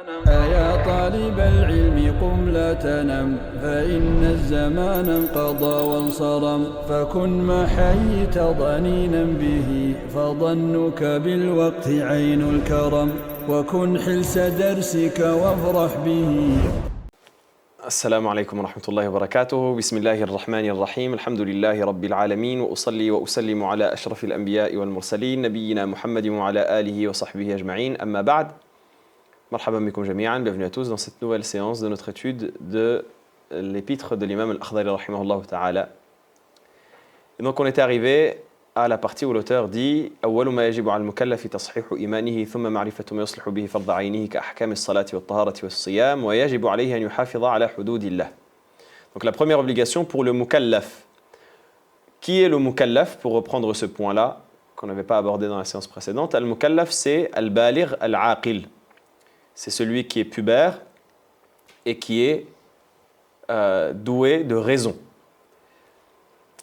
أيا طالب العلم قم لا تنم فإن الزمان انقضى وانصرم فكن ما حييت ضنينا به فظنك بالوقت عين الكرم وكن حلس درسك وافرح به. السلام عليكم ورحمة الله وبركاته. بسم الله الرحمن الرحيم. الحمد لله رب العالمين وأصلي وأسلم على أشرف الأنبياء والمرسلين نبينا محمد وعلى آله وصحبه أجمعين. أما بعد. Marhaba bikum jami'an, bienvenue à tous dans cette nouvelle séance de notre étude de l'épître de l'imam al-Akhdari rahimahullah ta'ala. Et donc on était arrivé à la partie où l'auteur dit أول ما يجب على المكلف تصحيح إيمانه ثم معرفة ما يصلح به فرض عينه كأحكام الصلاة والطهارة والصيام ويجب عليه أن يحافظ على حدود الله. Donc la première obligation pour le mukallaf. Qui est le mukallaf pour reprendre ce point-là qu'on n'avait pas abordé dans la séance précédente? Al-mukallaf c'est al-baligh al-aqil. C'est celui qui est pubère et qui est doué de raison.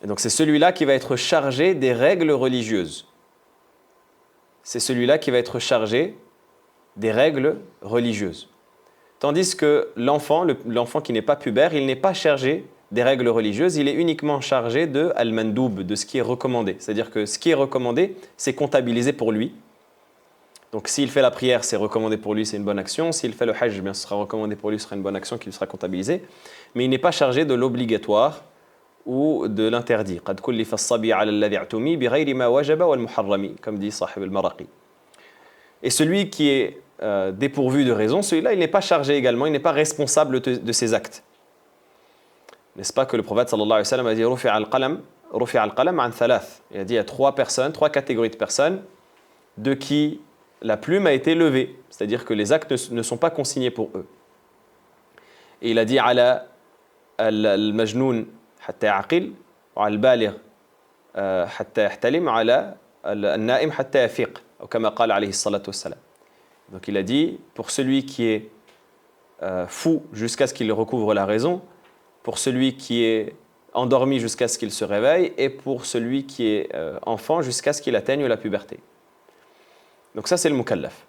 Et donc c'est celui-là qui va être chargé des règles religieuses. C'est celui-là qui va être chargé des règles religieuses. Tandis que l'enfant qui n'est pas pubère, il n'est pas chargé des règles religieuses, il est uniquement chargé de al-mandoub, de ce qui est recommandé. C'est-à-dire que ce qui est recommandé, c'est comptabilisé pour lui. Donc s'il fait la prière, c'est recommandé pour lui, c'est une bonne action. S'il fait le hajj, bien, ce sera recommandé pour lui, ce sera une bonne action qui lui sera comptabilisée. Mais il n'est pas chargé de l'obligatoire ou de l'interdit. Comme dit Sahib al-Maraqi. Et celui qui est dépourvu de raison, celui-là, il n'est pas chargé également, il n'est pas responsable de ses actes. N'est-ce pas que le prophète sallallahu alayhi wa sallam a dit rufi'a al-qalam an thalath. Il a dit à trois catégories de personnes de qui la plume a été levée, c'est-à-dire que les actes ne sont pas consignés pour eux. Et il a dit ala al-majnoun hatta ya'qil wa al-baligh hatta yahtalim wa ala al-na'im hatta yafiq ou kama qala alayhi salatu wassalam. Donc il a dit pour celui qui est fou jusqu'à ce qu'il recouvre la raison, pour celui qui est endormi jusqu'à ce qu'il se réveille et pour celui qui est enfant jusqu'à ce qu'il atteigne la puberté. Donc ça c'est le mukallaf.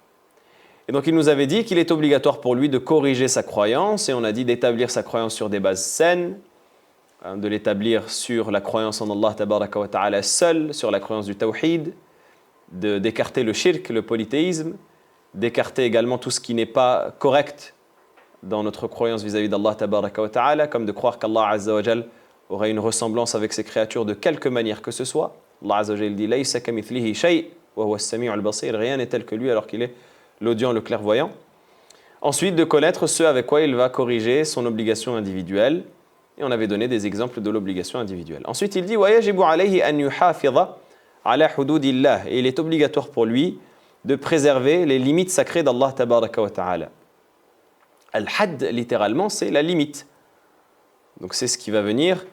Et donc il nous avait dit qu'il est obligatoire pour lui de corriger sa croyance, et on a dit d'établir sa croyance sur des bases saines, de l'établir sur la croyance en Allah tabaraka wa ta'ala seul, sur la croyance du tawhid, d'écarter le shirk, le polythéisme, d'écarter également tout ce qui n'est pas correct dans notre croyance vis-à-vis d'Allah tabaraka wa ta'ala, comme de croire qu'Allah azza wa jal aurait une ressemblance avec ses créatures de quelque manière que ce soit. Allah azza wa jal dit laysa kamithlihi shay' rien n'est tel que lui alors qu'il est l'audient, le clairvoyant. Ensuite, de connaître ce avec quoi il va corriger son obligation individuelle. Et on avait donné des exemples de l'obligation individuelle. Ensuite, il dit et il est obligatoire pour lui de préserver les limites sacrées d'Allah tabaraka wa ta'ala. Al-had, littéralement, c'est la limite. Donc c'est ce qui va venir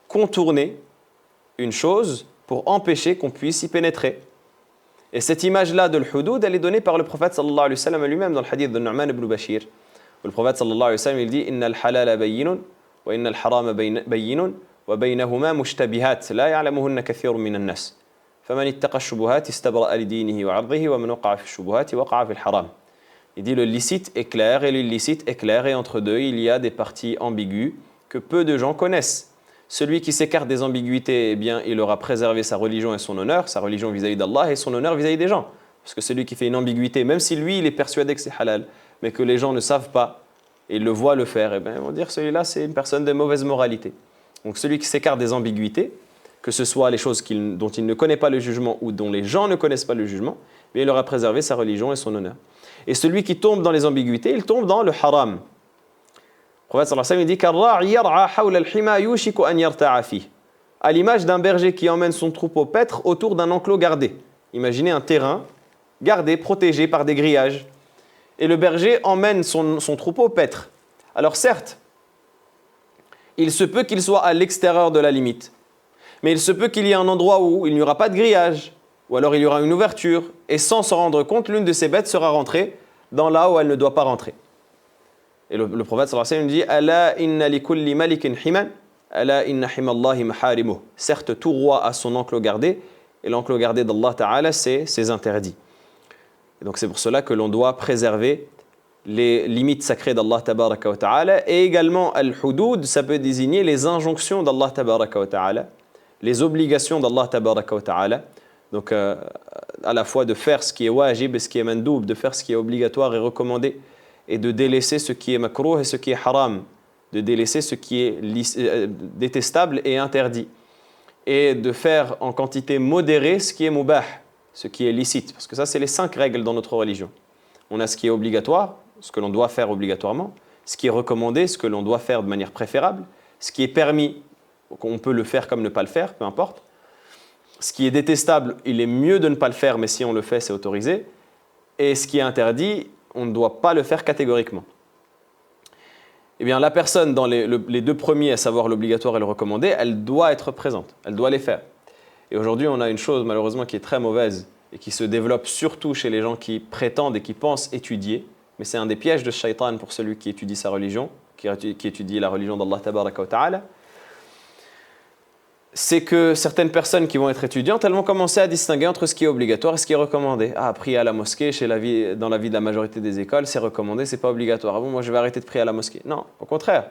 contourner une chose pour empêcher qu'on puisse y pénétrer. Et cette image-là de l'hudud, elle est donnée par le prophète sallallahu alayhi wa sallam lui-même dans le hadith de Nu'man ibn Bashir. Où le prophète sallallahu alayhi wa sallam il dit Inna al-halala bayyinun wa inna al-harama bayyinun wa baynahuma mushtabihat la ya'lamuhunna kathirun min an-nas. Faman ittaqa ash-shubuhat istabra'a li dinihi wa 'irdihi wa man waqa'a fi ash-shubuhat waqa'a fi al-haram. Il dit le licite est clair et l'illicite est clair, et entre deux il y a des parties ambiguës que peu de gens connaissent. Celui qui s'écarte des ambiguïtés, eh bien, il aura préservé sa religion et son honneur, sa religion vis-à-vis d'Allah et son honneur vis-à-vis des gens. Parce que celui qui fait une ambiguïté, même si lui, il est persuadé que c'est halal, mais que les gens ne savent pas et le voient le faire, eh bien, ils vont dire que celui-là, c'est une personne de mauvaise moralité. Donc celui qui s'écarte des ambiguïtés, que ce soit les choses dont il ne connaît pas le jugement ou dont les gens ne connaissent pas le jugement, eh bien, il aura préservé sa religion et son honneur. Et celui qui tombe dans les ambiguïtés, il tombe dans le haram. Le prophète sallallahu alayhi wa sallam dit à l'image d'un berger qui emmène son troupeau paître autour d'un enclos gardé. Imaginez un terrain gardé, protégé par des grillages. Et le berger emmène son troupeau paître. Alors certes, il se peut qu'il soit à l'extérieur de la limite. Mais il se peut qu'il y ait un endroit où il n'y aura pas de grillage. Ou alors il y aura une ouverture. Et sans se rendre compte, l'une de ces bêtes sera rentrée dans là où elle ne doit pas rentrer. Et le prophète sallallahu alayhi wa sallam dit Ala inna li kulli malikin himan, ala inna himallahi maharimuh. Certes, tout roi a son enclos gardé, et l'enclos gardé d'Allah Ta'ala, c'est ses interdits. Et donc c'est pour cela que l'on doit préserver les limites sacrées d'Allah tabaraka wa ta'ala, et également al-hudud, ça peut désigner les injonctions d'Allah tabaraka wa ta'ala, les obligations d'Allah tabaraka wa ta'ala, donc à la fois de faire ce qui est wajib et ce qui est mandoub, de faire ce qui est obligatoire et recommandé, et de délaisser ce qui est makruh et ce qui est haram, de délaisser ce qui est détestable et interdit, et de faire en quantité modérée ce qui est mubah, ce qui est licite, parce que ça c'est les 5 règles dans notre religion. On a ce qui est obligatoire, ce que l'on doit faire obligatoirement, ce qui est recommandé, ce que l'on doit faire de manière préférable, ce qui est permis, on peut le faire comme ne pas le faire, peu importe. Ce qui est détestable, il est mieux de ne pas le faire, mais si on le fait, c'est autorisé. Et ce qui est interdit, on ne doit pas le faire catégoriquement. Eh bien, la personne dans les 2 premiers, à savoir l'obligatoire et le recommandé, elle doit être présente, elle doit les faire. Et aujourd'hui, on a une chose malheureusement qui est très mauvaise et qui se développe surtout chez les gens qui prétendent et qui pensent étudier. Mais c'est un des pièges de Shaitan pour celui qui étudie sa religion, qui étudie la religion d'Allah tabaraka wa ta'ala. C'est que certaines personnes qui vont être étudiantes, elles vont commencer à distinguer entre ce qui est obligatoire et ce qui est recommandé. Ah, prier à la mosquée, dans la vie de la majorité des écoles, c'est recommandé, c'est pas obligatoire. Ah bon, moi je vais arrêter de prier à la mosquée. Non, au contraire.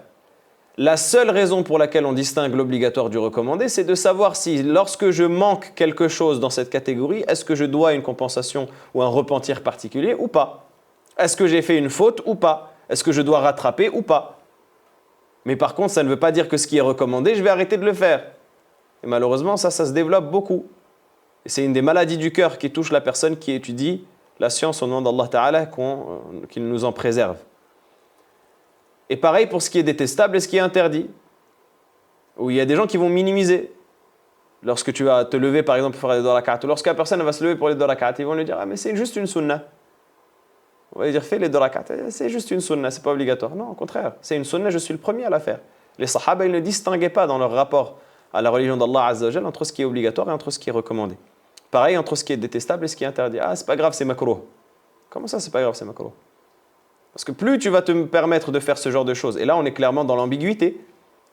La seule raison pour laquelle on distingue l'obligatoire du recommandé, c'est de savoir si, lorsque je manque quelque chose dans cette catégorie, est-ce que je dois une compensation ou un repentir particulier ou pas? Est-ce que j'ai fait une faute ou pas? Est-ce que je dois rattraper ou pas? Mais par contre, ça ne veut pas dire que ce qui est recommandé, je vais arrêter de le faire. Et malheureusement, ça se développe beaucoup. Et c'est une des maladies du cœur qui touche la personne qui étudie la science au nom d'Allah Ta'ala, qu'il nous en préserve. Et pareil pour ce qui est détestable et ce qui est interdit. Où il y a des gens qui vont minimiser. Lorsque tu vas te lever, par exemple, pour faire les 2 rak'at, ou lorsqu'une personne va se lever pour les 2 rak'at, ils vont lui dire « Ah, mais c'est juste une sunnah. » On va lui dire « Fais les 2 rak'at. » C'est juste une sunnah, c'est pas obligatoire. Non, au contraire, c'est une sunnah, je suis le premier à la faire. Les sahaba, ils ne distinguaient pas dans leur rapport à la religion d'Allah Azza wa Jal entre ce qui est obligatoire et entre ce qui est recommandé. Pareil, entre ce qui est détestable et ce qui est interdit. Ah, c'est pas grave, c'est makruh. Comment ça, c'est pas grave, c'est makruh? Parce que plus tu vas te permettre de faire ce genre de choses, et là on est clairement dans l'ambiguïté,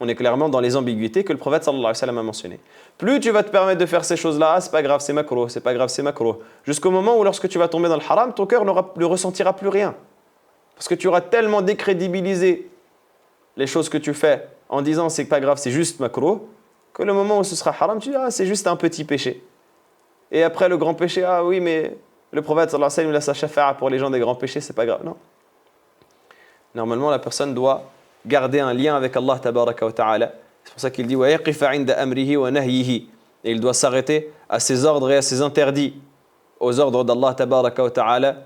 on est clairement dans les ambiguïtés que le prophète sallallahu alayhi wa sallam a mentionnées. Plus tu vas te permettre de faire ces choses-là, ah, c'est pas grave, c'est makruh, c'est pas grave, c'est makruh. Jusqu'au moment où lorsque tu vas tomber dans le haram, ton cœur ne ressentira plus rien. Parce que tu auras tellement décrédibilisé les choses que tu fais en disant c'est pas grave, c'est juste makruh, que le moment où ce sera haram, tu dis ah, c'est juste un petit péché. Et après le grand péché, ah oui, mais le prophète sallallahu alayhi wa sallam il a sa shafa'a pour les gens des grands péchés, c'est pas grave. Non. Normalement, la personne doit garder un lien avec Allah tabaraka wa ta'ala. C'est pour ça qu'il dit wa yaqifa 'inda amrihi wa nahyihi. Et il doit s'arrêter à ses ordres et à ses interdits, aux ordres d'Allah tabaraka wa ta'ala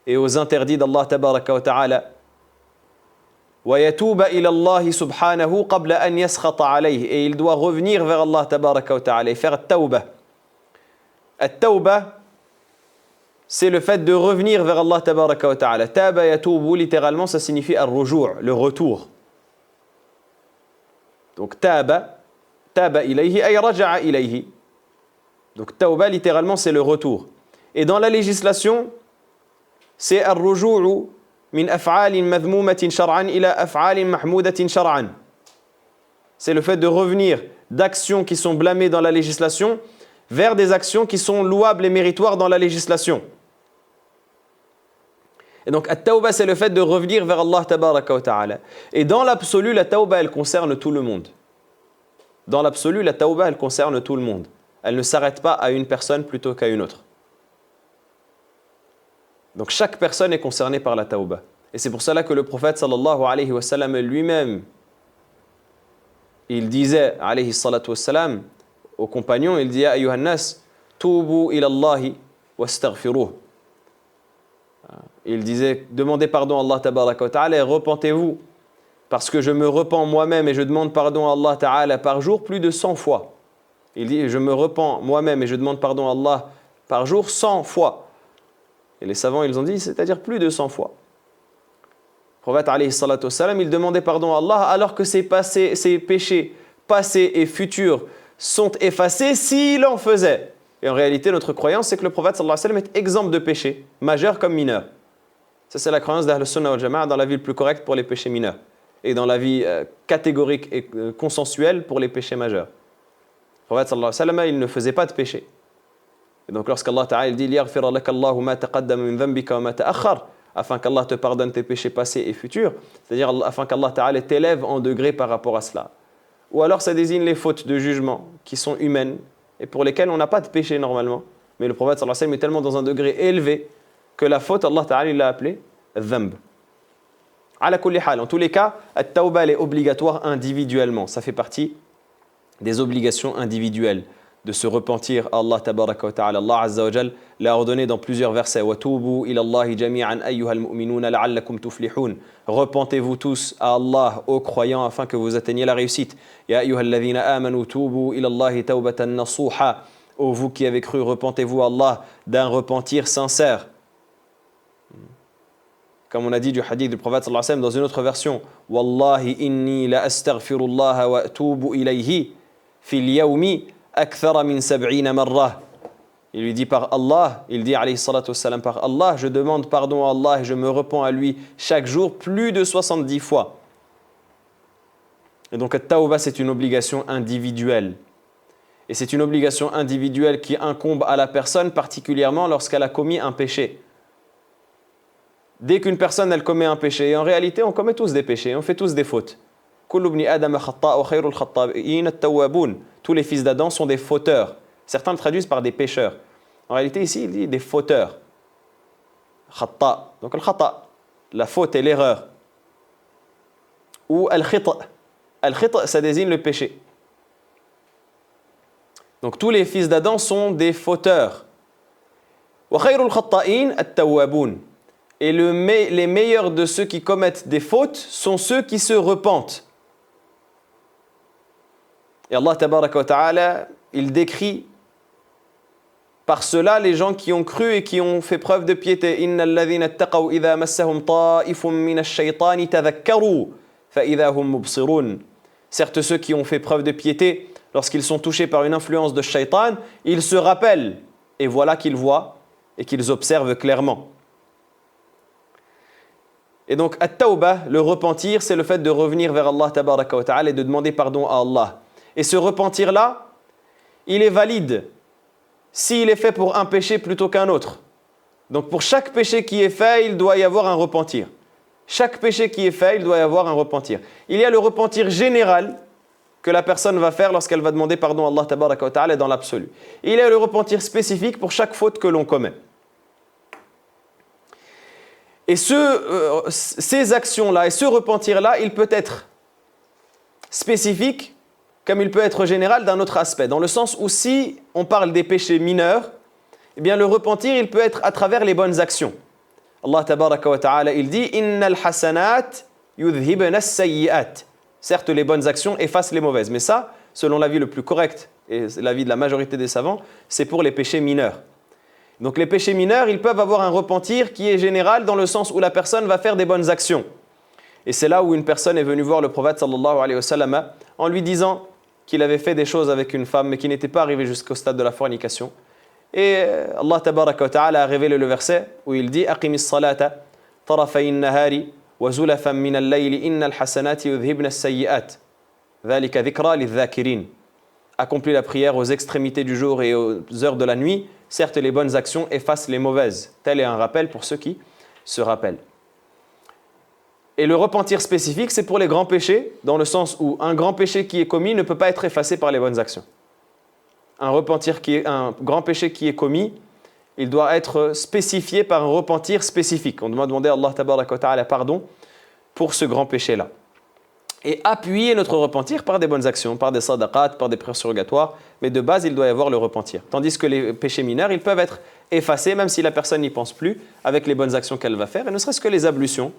et aux interdits d'Allah tabaraka wa ta'ala. Wa yatuba ila Allah subhanahu qabla an yaskhata alayhi. Et il doit revenir vers Allah tabaraka wa ta'ala et faire at-tawbah. At-tawbah, c'est le fait de revenir vers Allah tabaraka wa ta'ala. Taba yatubu, littéralement, ça signifie ar-ruju', le retour. Donc taba ilayhi ay raja'a ilayhi. Donc tawba, littéralement, c'est le retour. Et dans la législation, c'est ar-ruju'u min af'alin madhmumatin shar'an ila af'alin mahmudatin shar'an. C'est le fait de revenir d'actions qui sont blâmées dans la législation vers des actions qui sont louables et méritoires dans la législation. Et donc, at-tawba, c'est le fait de revenir vers Allah tabaraka wa ta'ala. Et dans l'absolu, la tawba, elle concerne tout le monde. Dans l'absolu, la tawba, elle concerne tout le monde. Elle ne s'arrête pas à une personne plutôt qu'à une autre. Donc, chaque personne est concernée par la tawba. Et c'est pour cela que le prophète sallallahu alayhi wa sallam lui-même, il disait, alayhi salatu wa sallam, aux compagnons, il dit, Ya ayyuhan nas, tubu ila Allahi wastaghfiruh. Il disait, demandez pardon à Allah tabaraka wa ta'ala et repentez-vous. Parce que je me repens moi-même et je demande pardon à Allah ta'ala par jour plus de 100 fois. Il dit, je me repens moi-même et je demande pardon à Allah par jour 100 fois. Et les savants, ils ont dit, c'est-à-dire plus de 100 fois. Le prophète, alayhi salatu wassalam, il demandait pardon à Allah alors que ses péchés passés et futurs sont effacés s'il en faisait. Et en réalité, notre croyance, c'est que le prophète sallallahu alayhi wa sallam est exempt de péchés, majeurs comme mineurs. Ça, c'est la croyance d'Ahl Sunnah wal Jama'a dans la vie le plus correcte pour les péchés mineurs. Et dans la vie catégorique et consensuelle pour les péchés majeurs. Le prophète sallallahu alayhi wa sallam, il ne faisait pas de péché. Et donc lorsqu'Allah Ta'ala dit « Liyaghfira laka Allahu ma taqaddama min dhanbika wa ma ta'akhkhar » afin qu'Allah te pardonne tes péchés passés et futurs, c'est-à-dire afin qu'Allah Ta'ala t'élève en degré par rapport à cela. Ou alors ça désigne les fautes de jugement qui sont humaines et pour lesquelles on n'a pas de péché normalement. Mais le prophète sallallahu alayhi wa sallam est tellement dans un degré élevé que la faute, Allah Ta'ala l'a appelée dhanb. Ala kulli hal, en tous les cas, at-tawba elle est obligatoire individuellement. Ça fait partie des obligations individuelles de se repentir à Allah tabaraka wa ta'ala. Allah azza wa jal l'a ordonné dans plusieurs versets. Wa tubu ila Allahi jami'an ayyuhal mu'minuna la'allakum tuflihun. Repentez-vous tous à Allah, aux croyants, afin que vous atteigniez la réussite. Ya ayyuhal ladhina amanu tubu ila Allahi tawbatan nasuha. Ô vous qui avez cru, repentez-vous à Allah d'un repentir sincère. Comme on a dit du hadith du prophète sallallahu alayhi wa sallam dans une autre version, Wallahi inni la astaghfirullah wa atubu ilayhi fil yawmi akthara min 70 marra. Il lui dit par Allah, il dit alayhi salatu wassalam par Allah, je demande pardon à Allah et je me repens à lui chaque jour plus de 70 fois. Et donc at-tawba c'est une obligation individuelle. Et c'est une obligation individuelle qui incombe à la personne particulièrement lorsqu'elle a commis un péché. Dès qu'une personne elle commet un péché, et en réalité on commet tous des péchés, on fait tous des fautes. Tous les fils d'Adam sont des fauteurs. Certains le traduisent par des pécheurs. En réalité ici il dit des fauteurs. Khatta. Donc le khata, la faute et l'erreur. Ou al-khita. Al-khita ça désigne le péché. Donc tous les fils d'Adam sont des fauteurs. Wa khayrul khatta'in at-tawwabun. Et les meilleurs de ceux qui commettent des fautes sont ceux qui se repentent. Et Allah tabaraka wa ta'ala, il décrit par cela les gens qui ont cru et qui ont fait preuve de piété. Innal ladhina ittaqaw idha massahum ta'ifun minash shaytani tadhakkaru fa idha hum mubsirun. Certes ceux qui ont fait preuve de piété, lorsqu'ils sont touchés par une influence de shaytan, ils se rappellent et voilà qu'ils voient et qu'ils observent clairement. Et donc, at-tawba, le repentir, c'est le fait de revenir vers Allah tabaraka wa ta'ala et de demander pardon à Allah. Et ce repentir-là, il est valide s'il est fait pour un péché plutôt qu'un autre. Donc, pour chaque péché qui est fait, il doit y avoir un repentir. Chaque péché qui est fait, il doit y avoir un repentir. Il y a le repentir général que la personne va faire lorsqu'elle va demander pardon à Allah tabaraka wa ta'ala dans l'absolu. Il y a le repentir spécifique pour chaque faute que l'on commet. Et ces actions-là et ce repentir-là, il peut être spécifique comme il peut être général d'un autre aspect. Dans le sens où si on parle des péchés mineurs, eh bien le repentir, il peut être à travers les bonnes actions. Allah tabaraka wa ta'ala, il dit « Innal hasanat yudhibna as-sayyi'at » Certes, les bonnes actions effacent les mauvaises. Mais ça, selon l'avis le plus correct et l'avis de la majorité des savants, c'est pour les péchés mineurs. Donc les péchés mineurs, ils peuvent avoir un repentir qui est général dans le sens où la personne va faire des bonnes actions. Et c'est là où une personne est venue voir le prophète sallallahu alayhi wa sallam en lui disant qu'il avait fait des choses avec une femme mais qui n'était pas arrivé jusqu'au stade de la fornication. Et Allah tabaraka wa ta'ala a révélé le verset où il dit « Aqimis salata tarafayn nahari wa zulafan min al-layli innal hasanati yudhibna as-sayyi'at. Dhalika dhikra lidh-dhakirin. » Accomplis la prière aux extrémités du jour et aux heures de la nuit. Certes, les bonnes actions effacent les mauvaises. Tel est un rappel pour ceux qui se rappellent. Et le repentir spécifique, c'est pour les grands péchés, dans le sens où un grand péché qui est commis ne peut pas être effacé par les bonnes actions. Un grand péché qui est commis, il doit être spécifié par un repentir spécifique. On doit demander à Allah tabaraka wa ta'ala pardon pour ce grand péché-là. Et appuyer notre repentir par des bonnes actions, par des sadaqat, par des prières surrogatoires. Mais de base, il doit y avoir le repentir. Tandis que les péchés mineurs, ils peuvent être effacés, même si la personne n'y pense plus, avec les bonnes actions qu'elle va faire. Et ne serait-ce que les ablutions,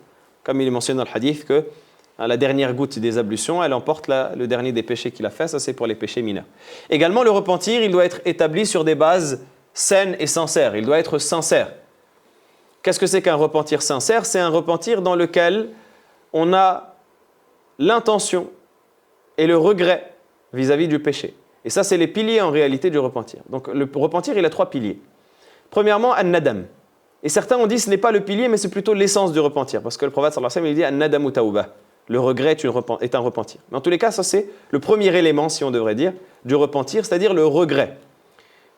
comme il est mentionné dans le hadith, que la dernière goutte des ablutions, elle emporte le dernier des péchés qu'il a fait. Ça, c'est pour les péchés mineurs. Également, le repentir, il doit être établi sur des bases saines et sincères. Il doit être sincère. Qu'est-ce que c'est qu'un repentir sincère? C'est un repentir dans lequel on a l'intention et le regret vis-à-vis du péché. Et ça, c'est les piliers en réalité du repentir. Donc le repentir, il a 3 piliers. Premièrement, an-nadam. Et certains ont dit que ce n'est pas le pilier, mais c'est plutôt l'essence du repentir. Parce que le prophète sallallahu alayhi wa sallam, il dit an-nadamu tawbah. Le regret est un repentir. Mais en tous les cas, ça c'est le premier élément, si on devrait dire, du repentir, c'est-à-dire le regret.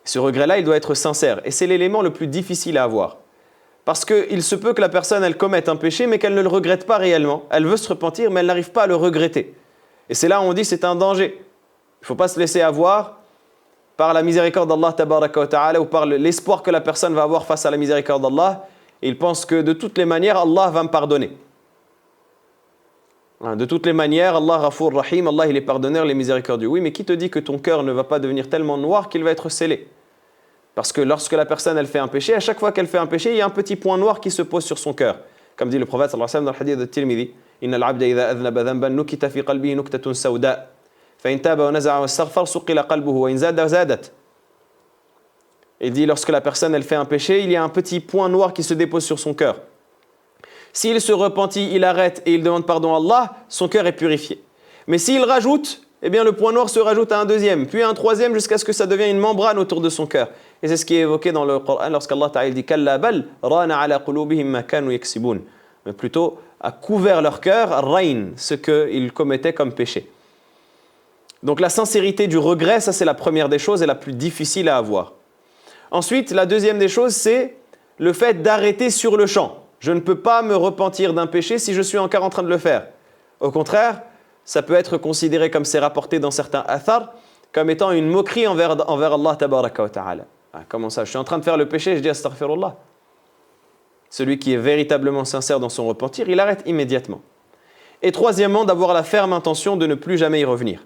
Ce regret-là, il doit être sincère. Et c'est l'élément le plus difficile à avoir. Parce qu'il se peut que la personne, elle commette un péché, mais qu'elle ne le regrette pas réellement. Elle veut se repentir, mais elle n'arrive pas à le regretter. Et c'est là où on dit que c'est un danger. Il ne faut pas se laisser avoir par la miséricorde d'Allah tabaraka wa ta'ala ou par l'espoir que la personne va avoir face à la miséricorde d'Allah. Et il pense que de toutes les manières, Allah va me pardonner. De toutes les manières, Allah Ghafour Rahim, Allah il est pardonneur, il est miséricordieux. Oui, mais qui te dit que ton cœur ne va pas devenir tellement noir qu'il va être scellé? Parce que lorsque la personne elle fait un péché, à chaque fois qu'elle fait un péché, il y a un petit point noir qui se pose sur son cœur. Comme dit le prophète sallallahu alayhi wa sallam dans le hadith de Tirmidhi, Inna al-abda idha adhnaba dhanban nukita fi qalbihi nuktatun sawda fa in taba wa naza'a wa astaghfar suqila qalbuhu wa in zada zadat. Il dit lorsque la personne elle fait un péché, il y a un petit point noir qui se dépose sur son cœur. S'il se repentit, il arrête et il demande pardon à Allah, son cœur est purifié. Mais s'il rajoute, eh bien le point noir se rajoute à un deuxième, puis à un troisième jusqu'à ce que ça devienne une membrane autour de son cœur. Et c'est ce qui est évoqué dans le Coran lorsqu'Allah Ta'ala dit Kalla bal rana ala qulubihim ma kanu yaksibun. Mais plutôt a couvert leur cœur, rain, ce qu'ils commettaient comme péché. Donc la sincérité du regret, ça c'est la première des choses et la plus difficile à avoir. Ensuite, la deuxième des choses, c'est le fait d'arrêter sur le champ. Je ne peux pas me repentir d'un péché si je suis encore en train de le faire. Au contraire, ça peut être considéré, comme c'est rapporté dans certains athars, comme étant une moquerie envers Allah tabaraka wa ta'ala. Comment ça? Je suis en train de faire le péché, je dis astaghfirullah. Celui qui est véritablement sincère dans son repentir, il arrête immédiatement. Et troisièmement, d'avoir la ferme intention de ne plus jamais y revenir.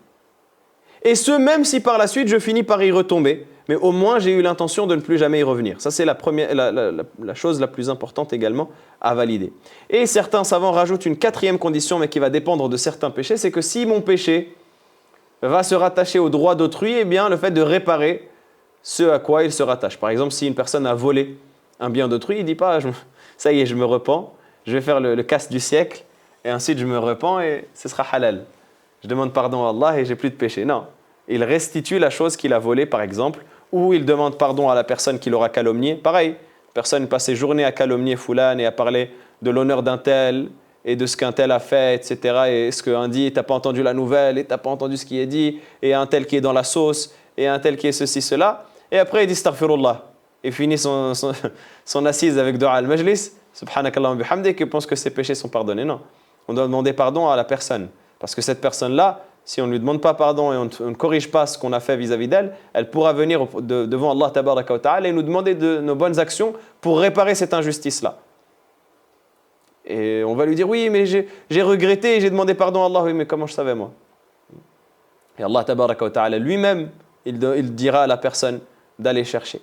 Et ce, même si par la suite je finis par y retomber, mais au moins j'ai eu l'intention de ne plus jamais y revenir. Ça c'est la chose la plus importante également à valider. Et certains savants rajoutent une quatrième condition, mais qui va dépendre de certains péchés, c'est que si mon péché va se rattacher au droit d'autrui, eh bien le fait de réparer ce à quoi il se rattache. Par exemple, si une personne a volé un bien d'autrui, il ne dit pas ça y est, je me repens, je vais faire le casse du siècle, et ensuite je me repens et ce sera halal. Je demande pardon à Allah et j'ai plus de péché. Non, il restitue la chose qu'il a volée par exemple, ou il demande pardon à la personne qui l'aura calomnié. Pareil, la personne passe ses journées à calomnier Fulan et à parler de l'honneur d'un tel et de ce qu'un tel a fait, etc. Et ce qu'un dit, t'as pas entendu la nouvelle, et t'as pas entendu ce qui est dit, et un tel qui est dans la sauce, et un tel qui est ceci, cela. Et après il dit astaghfirullah. Et finit son assise avec dua al-majlis, subhanakallah wa bihamdik, et pense que ses péchés sont pardonnés. Non, on doit demander pardon à la personne. Parce que cette personne-là, si on ne lui demande pas pardon et on ne corrige pas ce qu'on a fait vis-à-vis d'elle, elle pourra venir devant Allah tabaraka wa ta'ala et nous demander de nos bonnes actions pour réparer cette injustice-là. Et on va lui dire, oui, mais j'ai regretté et j'ai demandé pardon à Allah. Oui, mais comment je savais moi? Et Allah tabaraka wa ta'ala lui-même, il dira à la personne d'aller chercher.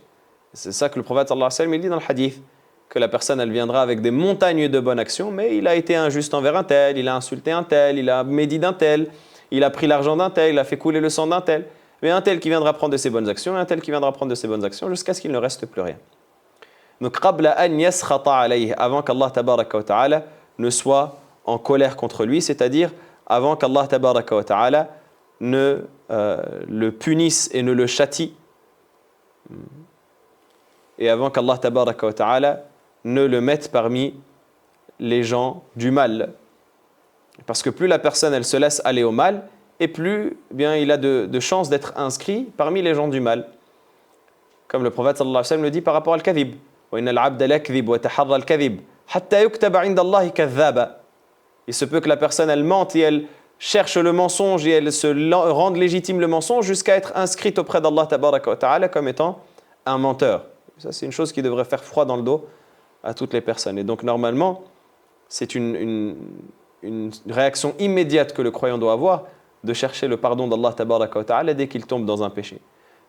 C'est ça que le prophète sallallahu alayhi wa sallam il dit dans le hadith, que la personne elle viendra avec des montagnes de bonnes actions, mais il a été injuste envers un tel, il a insulté un tel, il a médit d'un tel, il a pris l'argent d'un tel, il a fait couler le sang d'un tel. Mais un tel qui viendra prendre de ses bonnes actions, et un tel qui viendra prendre de ses bonnes actions, jusqu'à ce qu'il ne reste plus rien. Donc, avant qu'Allah tabaraka wa ta'ala ne soit en colère contre lui, c'est-à-dire avant qu'Allah tabaraka wa ta'ala ne le punisse et ne le châtie, et avant qu'Allah tabaraka wa ta'ala ne le mette parmi les gens du mal. Parce que plus la personne elle se laisse aller au mal, et plus bien il a de chances d'être inscrit parmi les gens du mal. Comme le prophète sallallahu alayhi wa sallam le dit par rapport al kadhib. Il se peut que la personne elle mente et elle cherche le mensonge et elle se rende légitime le mensonge jusqu'à être inscrite auprès d'Allah tabaraka wa ta'ala comme étant un menteur. Ça c'est une chose qui devrait faire froid dans le dos à toutes les personnes. Et donc normalement, c'est une réaction immédiate que le croyant doit avoir de chercher le pardon d'Allah tabaraka wa ta'ala dès qu'il tombe dans un péché.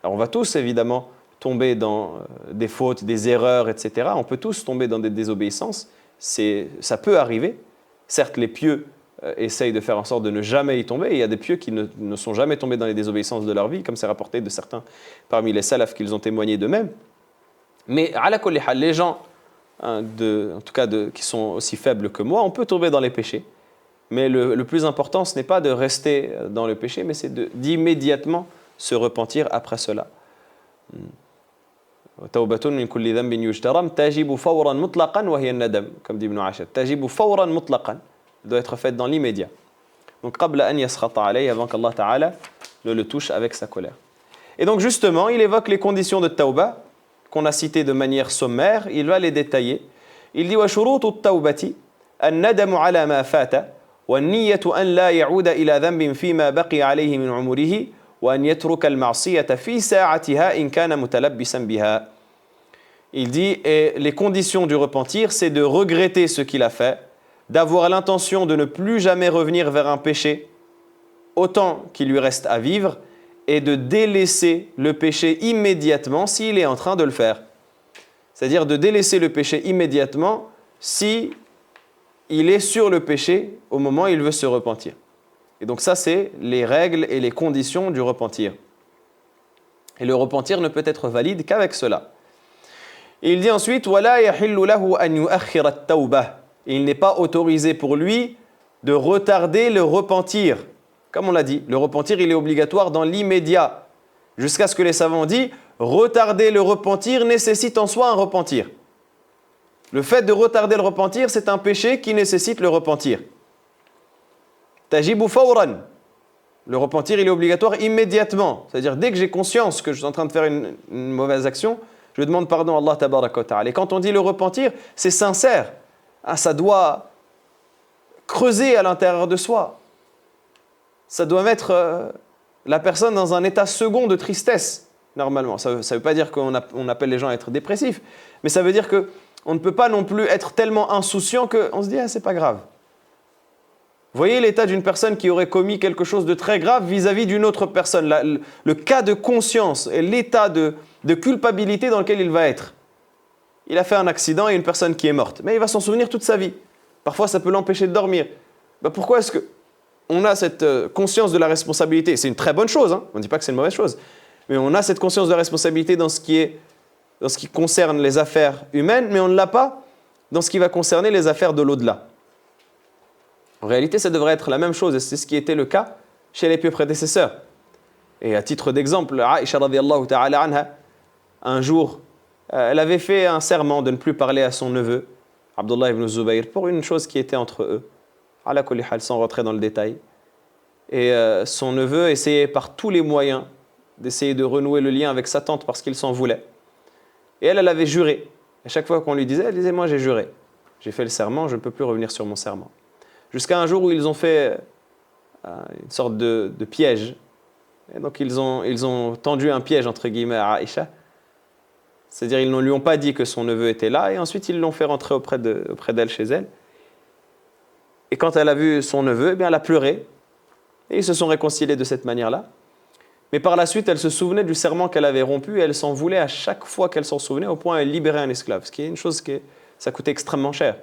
Alors on va tous évidemment tomber dans des fautes, des erreurs, etc. On peut tous tomber dans des désobéissances. Ça peut arriver. Certes, les pieux essayent de faire en sorte de ne jamais y tomber. Et il y a des pieux qui ne sont jamais tombés dans les désobéissances de leur vie, comme c'est rapporté de certains parmi les salafs qu'ils ont témoigné d'eux-mêmes. Mais ala kulli hal, les gens en tout cas qui sont aussi faibles que moi, on peut tomber dans les péchés. Mais le plus important, ce n'est pas de rester dans le péché, mais c'est d'immédiatement se repentir après cela. Tawbatun min kulli dhanbin yujtaram tajibu fawran mutlaqan wa hiya an-nadam, comme dit Ibn Ashad. Tajibu fawran mutlaqan, doit être faite dans l'immédiat. Donc qabla an yaskhata alayhi, avant qu'Allah Ta'ala ne le touche avec sa colère. Et donc justement, il évoque les conditions de tawbah qu'on a citées de manière sommaire, il va les détailler. Il dit وشروط التوبة الندم على ما فات والنية أن لا يعود إلى ذنب فيما بقي عليه من عمره وأن يترك المعصية في ساعتها إن كان متلبسا بها. Il dit, et les conditions du repentir, c'est de regretter ce qu'il a fait, d'avoir l'intention de ne plus jamais revenir vers un péché, autant qu'il lui reste à vivre, et de délaisser le péché immédiatement s'il est en train de le faire. C'est-à-dire de délaisser le péché immédiatement si il est sur le péché au moment où il veut se repentir. Et donc ça, c'est les règles et les conditions du repentir. Et le repentir ne peut être valide qu'avec cela. Et il dit ensuite وَلَا يَحِلُّ لَهُ أَنْ يُؤَخِّرَ التَّوْبَةِ. Il n'est pas autorisé pour lui de retarder le repentir. Comme on l'a dit, le repentir, il est obligatoire dans l'immédiat. Jusqu'à ce que les savants disent, retarder le repentir nécessite en soi un repentir. Le fait de retarder le repentir, c'est un péché qui nécessite le repentir. Tajibu fawran. Le repentir, il est obligatoire immédiatement. C'est-à-dire, dès que j'ai conscience que je suis en train de faire une mauvaise action, je demande pardon à Allah tabaraka wa ta'ala. Et quand on dit le repentir, c'est sincère. Ah, ça doit creuser à l'intérieur de soi. Ça doit mettre la personne dans un état second de tristesse, normalement. Ça ne veut pas dire qu'on appelle les gens à être dépressifs, mais ça veut dire qu'on ne peut pas non plus être tellement insouciant qu'on se dit « ah, c'est pas grave ». Vous voyez l'état d'une personne qui aurait commis quelque chose de très grave vis-à-vis d'une autre personne, le cas de conscience et l'état de culpabilité dans lequel il va être. Il a fait un accident et une personne qui est morte, mais il va s'en souvenir toute sa vie. Parfois, ça peut l'empêcher de dormir. Pourquoi est-ce qu'on a cette conscience de la responsabilité? C'est une très bonne chose, hein, on ne dit pas que c'est une mauvaise chose, mais on a cette conscience de la responsabilité dans ce qui concerne les affaires humaines, mais on ne l'a pas dans ce qui va concerner les affaires de l'au-delà. En réalité, ça devrait être la même chose, et c'est ce qui était le cas chez les pieux prédécesseurs. Et à titre d'exemple, Aïcha radiyallahu ta'ala anha, un jour, elle avait fait un serment de ne plus parler à son neveu, Abdullah ibn Zubayr, pour une chose qui était entre eux, ala kulli hal, sans rentrer dans le détail. Et son neveu essayait par tous les moyens d'essayer de renouer le lien avec sa tante parce qu'il s'en voulait. Et elle avait juré. Et chaque fois qu'on lui disait, elle disait « moi j'ai juré, j'ai fait le serment, je ne peux plus revenir sur mon serment ». Jusqu'à un jour où ils ont fait une sorte de piège. Et donc ils ont tendu un piège entre guillemets à Aïcha. C'est-à-dire ils ne lui ont pas dit que son neveu était là et ensuite ils l'ont fait rentrer auprès d'elle chez elle. Et quand elle a vu son neveu, eh bien, elle a pleuré. Et ils se sont réconciliés de cette manière-là. Mais par la suite, elle se souvenait du serment qu'elle avait rompu et elle s'en voulait à chaque fois qu'elle s'en souvenait au point où elle libérait un esclave. Ce qui est une chose ça coûtait extrêmement cher.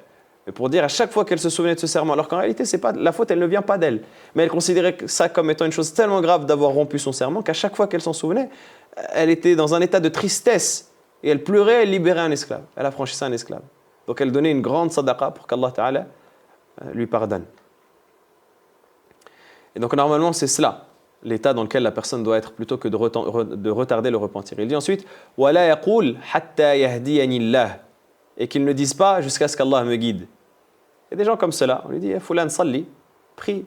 Mais pour dire à chaque fois qu'elle se souvenait de ce serment, alors qu'en réalité, la faute, elle ne vient pas d'elle. Mais elle considérait ça comme étant une chose tellement grave d'avoir rompu son serment qu'à chaque fois qu'elle s'en souvenait, elle était dans un état de tristesse. Et elle pleurait, elle libérait un esclave. Elle affranchissait un esclave. Donc elle donnait une grande sadaqa pour qu'Allah Ta'ala lui pardonne. Et donc normalement, c'est cela, l'état dans lequel la personne doit être plutôt que de retarder le repentir. Il dit ensuite « Wa la yaqul hatta yahdiyani Allah » et qu'ils ne disent pas jusqu'à ce qu'Allah me guide. Il y a des gens comme cela, on lui dit « Fulan salli » prie.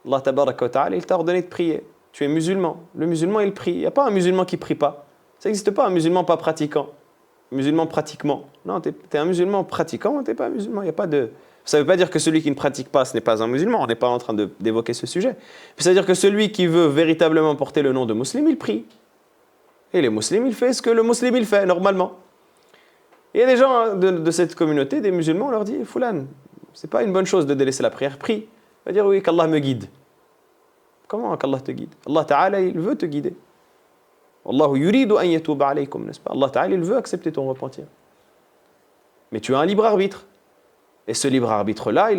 Allah tabaraka wa ta'ala, il t'a ordonné de prier. Tu es musulman. Le musulman, il prie. Il n'y a pas un musulman qui ne prie pas. Ça n'existe pas un musulman pas pratiquant. Musulman pratiquement. Non, tu es un musulman pratiquant, tu n'es pas un musulman. Il y a pas de... Ça ne veut pas dire que celui qui ne pratique pas, ce n'est pas un musulman. On n'est pas en train d'évoquer ce sujet. Ça veut dire que celui qui veut véritablement porter le nom de musulman, il prie. Et les musulmans, il fait ce que le musulman, il fait, normalement. Et il y a des gens de cette communauté, des musulmans, on leur dit « Fulan, ce n'est pas une bonne chose de délaisser la prière, prie. » Il va dire « Oui, qu'Allah me guide. » Comment qu'Allah te guide? Allah Ta'ala, il veut te guider. Allahu yuridu an yatuba alaykum, n'est-ce pas? Allah Ta'ala, il veut accepter ton repentir. Mais tu as un libre arbitre. Et ce libre arbitre-là,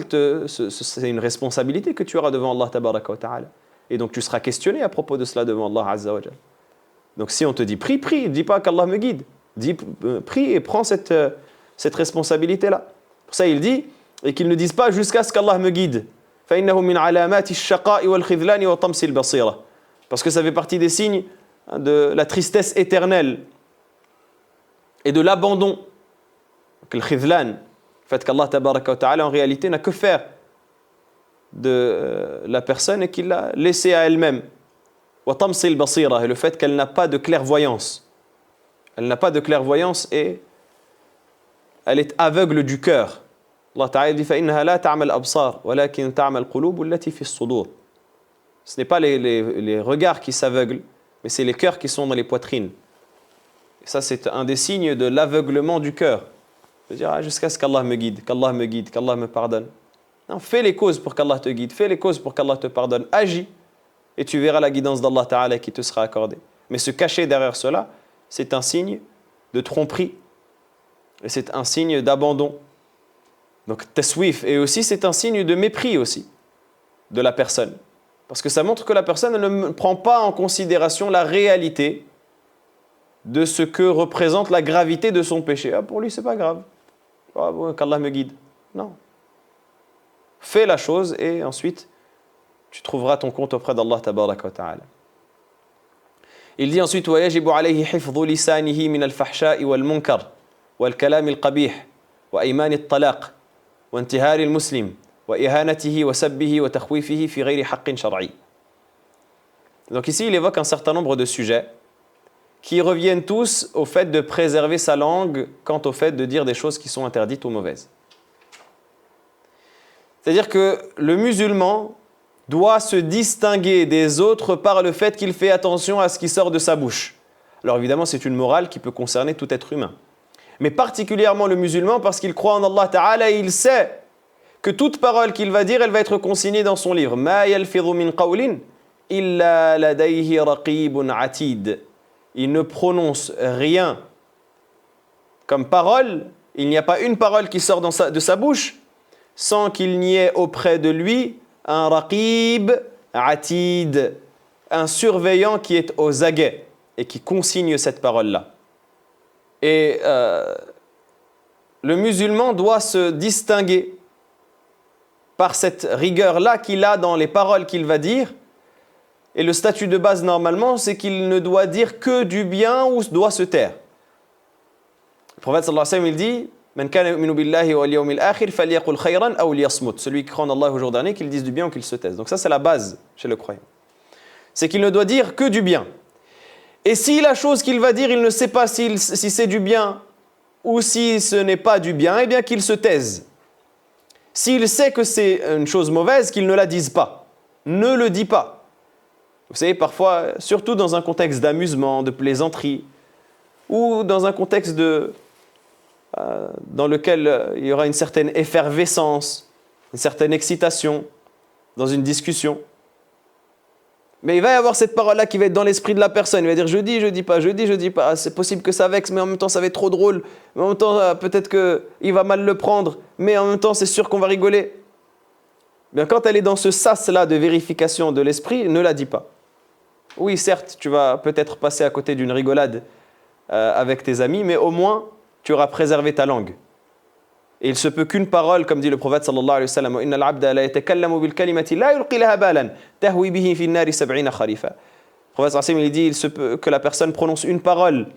c'est une responsabilité que tu auras devant Allah Tabaraka wa Ta'ala. Et donc tu seras questionné à propos de cela devant Allah Azza wa Jal. Donc si on te dit prie, prie, dis pas qu'Allah me guide. Dis prie et prends cette responsabilité-là. Pour ça il dit, et qu'ils ne disent pas jusqu'à ce qu'Allah me guide. فَإِنَّهُ مِنْ عَلَامَاتِ الشَّقَاءِ وَالْخِذْلَانِ وَطَمْسِ الْبَصِيرَةِ. Parce que ça fait partie des signes de la tristesse éternelle et de l'abandon. Le khidlan, le fait qu'Allah tabaraka wa ta'ala en réalité n'a que faire de la personne et qu'il l'a laissée à elle-même. Wa tamsi al-basira, et le fait qu'elle n'a pas de clairvoyance. Elle n'a pas de clairvoyance et elle est aveugle du cœur. Allah Ta'ala dit فَإِنَّهَا لَا تَعْمَى الْأَبْصَارِ وَلَكِنْ تَعْمَى الْقُلُوبُ الَّتِي فِي الصُّدُورِ. Ce n'est pas les regards qui s'aveuglent, mais c'est les cœurs qui sont dans les poitrines. Et ça, c'est un des signes de l'aveuglement du cœur. De dire, jusqu'à ce qu'Allah me guide, qu'Allah me pardonne. Non, fais les causes pour qu'Allah te guide, fais les causes pour qu'Allah te pardonne. Agis, et tu verras la guidance d'Allah Ta'ala qui te sera accordée. Mais se cacher derrière cela, c'est un signe de tromperie. Et c'est un signe d'abandon. Donc, taswif. Et aussi, c'est un signe de mépris aussi de la personne. Parce que ça montre que la personne ne prend pas en considération la réalité de ce que représente la gravité de son péché. Ah, pour lui, c'est pas grave. Ah, bon, qu'Allah me guide. Non. Fais la chose et ensuite, tu trouveras ton compte auprès d'Allah tabaraka wa ta'ala. Il dit ensuite وَيَجِبُ عَلَيْهِ حِفْظُ لِسَانِهِ مِنَ الْفَحْشَاءِ وَالْمُنْكَرِ وَالْكَلَامِ الْقَبِيحِ وَأَيْمَانِ الطَّلَاقِ وَانْتِهَارِ الْمُسْلِمِ وَإِهَانَتِهِ وَسَبِّهِ وَتَخْوِيفِهِ فِي غَيْرِ حَقٍّ شَرْعِيٍّ. Donc ici, il évoque un certain nombre de sujets qui reviennent tous au fait de préserver sa langue quant au fait de dire des choses qui sont interdites ou mauvaises. C'est-à-dire que le musulman doit se distinguer des autres par le fait qu'il fait attention à ce qui sort de sa bouche. Alors évidemment, c'est une morale qui peut concerner tout être humain. Mais particulièrement le musulman parce qu'il croit en Allah Ta'ala et il sait que toute parole qu'il va dire, elle va être consignée dans son livre. مَا يَلْفِظُ مِنْ قَوْلٍ إِلَّا لَدَيْهِ رَقِيبٌ عَتِيدٌ. Il ne prononce rien comme parole, il n'y a pas une parole qui sort de sa bouche sans qu'il n'y ait auprès de lui un raqib atid, un surveillant qui est aux aguets et qui consigne cette parole-là. Et le musulman doit se distinguer par cette rigueur-là qu'il a dans les paroles qu'il va dire. Et le statut de base, normalement, c'est qu'il ne doit dire que du bien ou doit se taire. Le prophète sallallahu alayhi wa sallam, il dit Man kana yu'minu billahi wal yawmil akhir falyaqul khayran aw liyasmut. Celui qui croit en Allah au jour dernier, qu'il dise du bien ou qu'il se taise. Donc ça, c'est la base chez le croyant. C'est qu'il ne doit dire que du bien. Et si la chose qu'il va dire, il ne sait pas si c'est du bien ou si ce n'est pas du bien, eh bien qu'il se taise. S'il sait que c'est une chose mauvaise, qu'il ne la dise pas. Ne le dit pas. Vous savez, parfois, surtout dans un contexte d'amusement, de plaisanterie, ou dans un contexte dans lequel il y aura une certaine effervescence, une certaine excitation, dans une discussion. Mais il va y avoir cette parole-là qui va être dans l'esprit de la personne. Il va dire, je dis pas. Ah, c'est possible que ça vexe, mais en même temps, ça va être trop drôle. Mais en même temps, peut-être qu'il va mal le prendre, mais en même temps, c'est sûr qu'on va rigoler. Bien, quand elle est dans ce sas-là de vérification de l'esprit, ne la dis pas. Oui, certes, tu vas peut-être passer à côté d'une rigolade avec tes amis, mais au moins, tu auras préservé ta langue. Et il se peut qu'une parole, comme dit le prophète sallallahu alayhi wa sallam, Inna al-abda la yatakallamu bil kalimati la yulqi laha balan tahwi bihi fi an-nari 70 kharifa. Le prophète sallallahu alayhi wa sallam, il dit, il se peut que la personne prononce une parole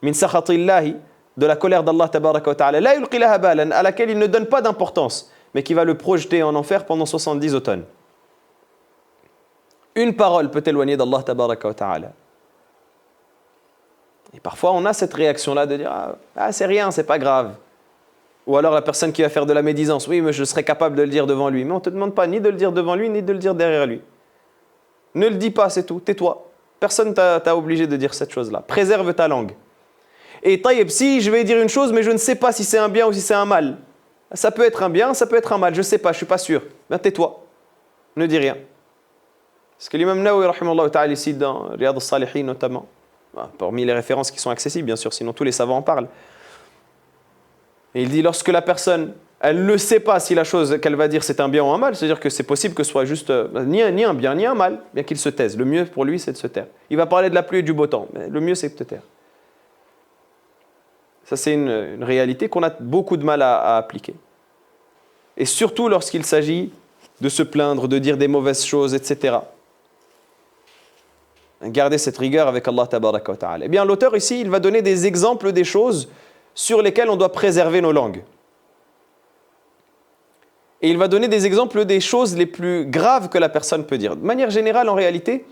min sakhatillahi, de la colère d'Allah tabaraka wa ta'ala, la yulqi laha balan, à laquelle il ne donne pas d'importance, mais qui va le projeter en enfer pendant 70 automnes. Une parole peut éloigner d'Allah tabaraka wa ta'ala. Et parfois on a cette réaction-là de dire c'est rien, c'est pas grave. Ou alors la personne qui va faire de la médisance, oui mais je serais capable de le dire devant lui. Mais on ne te demande pas ni de le dire devant lui, ni de le dire derrière lui. Ne le dis pas, c'est tout, tais-toi. Personne t'a obligé de dire cette chose-là. Préserve ta langue. Et taïeb, si je vais dire une chose, mais je ne sais pas si c'est un bien ou si c'est un mal. Ça peut être un bien, ça peut être un mal, je ne sais pas, je ne suis pas sûr. Ben tais-toi, ne dis rien. Parce que l'imam Nawawi, rahimahullah ta'ala, ici dans Riyad al-Salihin notamment, parmi les références qui sont accessibles bien sûr, sinon tous les savants en parlent. Et il dit lorsque la personne, elle ne sait pas si la chose qu'elle va dire c'est un bien ou un mal, c'est-à-dire que c'est possible que ce soit juste ni un bien ni un mal, bien qu'il se taise. Le mieux pour lui c'est de se taire. Il va parler de la pluie et du beau temps, mais le mieux c'est de te taire. Ça c'est une réalité qu'on a beaucoup de mal à appliquer. Et surtout lorsqu'il s'agit de se plaindre, de dire des mauvaises choses, etc. Gardez cette rigueur avec Allah tabaraka wa ta'ala. Eh bien l'auteur ici, il va donner des exemples des choses sur lesquelles on doit préserver nos langues. Et il va donner des exemples des choses les plus graves que la personne peut dire. De manière générale, en réalité,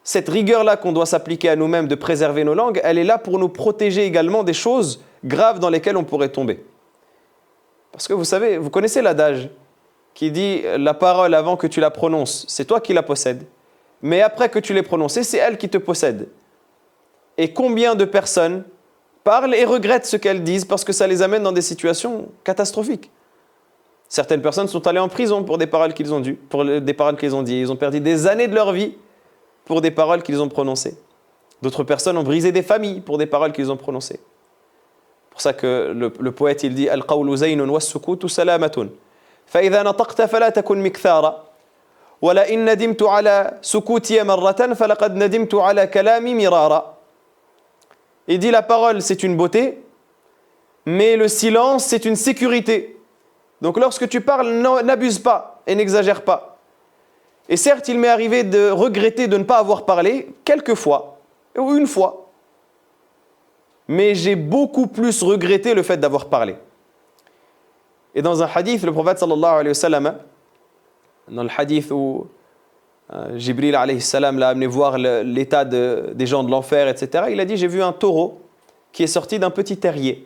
cette rigueur-là qu'on doit s'appliquer à nous-mêmes de préserver nos langues, elle est là pour nous protéger également des choses graves dans lesquelles on pourrait tomber. Parce que vous savez, vous connaissez l'adage qui dit la parole avant que tu la prononces, c'est toi qui la possèdes. Mais après que tu l'aies prononcée, c'est elle qui te possède. Et combien de personnes parlent et regrettent ce qu'elles disent parce que ça les amène dans des situations catastrophiques. Certaines personnes sont allées en prison pour des paroles qu'ils ont dit. Ils ont perdu des années de leur vie pour des paroles qu'ils ont prononcées. D'autres personnes ont brisé des familles pour des paroles qu'ils ont prononcées. C'est pour ça que le poète il dit Al-qawlu zaynun was-sukutu salamatun. Fa idha nataqta fala takun mikthara. Wa la in nadimtu ala sukuti marratan falaqad nadimtu ala kalami mirara. Il dit la parole c'est une beauté, mais le silence c'est une sécurité. Donc lorsque tu parles, n'abuse pas et n'exagère pas. Et certes, il m'est arrivé de regretter de ne pas avoir parlé quelques fois, ou une fois. Mais j'ai beaucoup plus regretté le fait d'avoir parlé. Et dans un hadith, le prophète sallallahu alayhi wa sallam, dans le hadith où Jibril alayhi salam l'a amené voir l'état des gens de l'enfer, etc., il a dit, j'ai vu un taureau qui est sorti d'un petit terrier.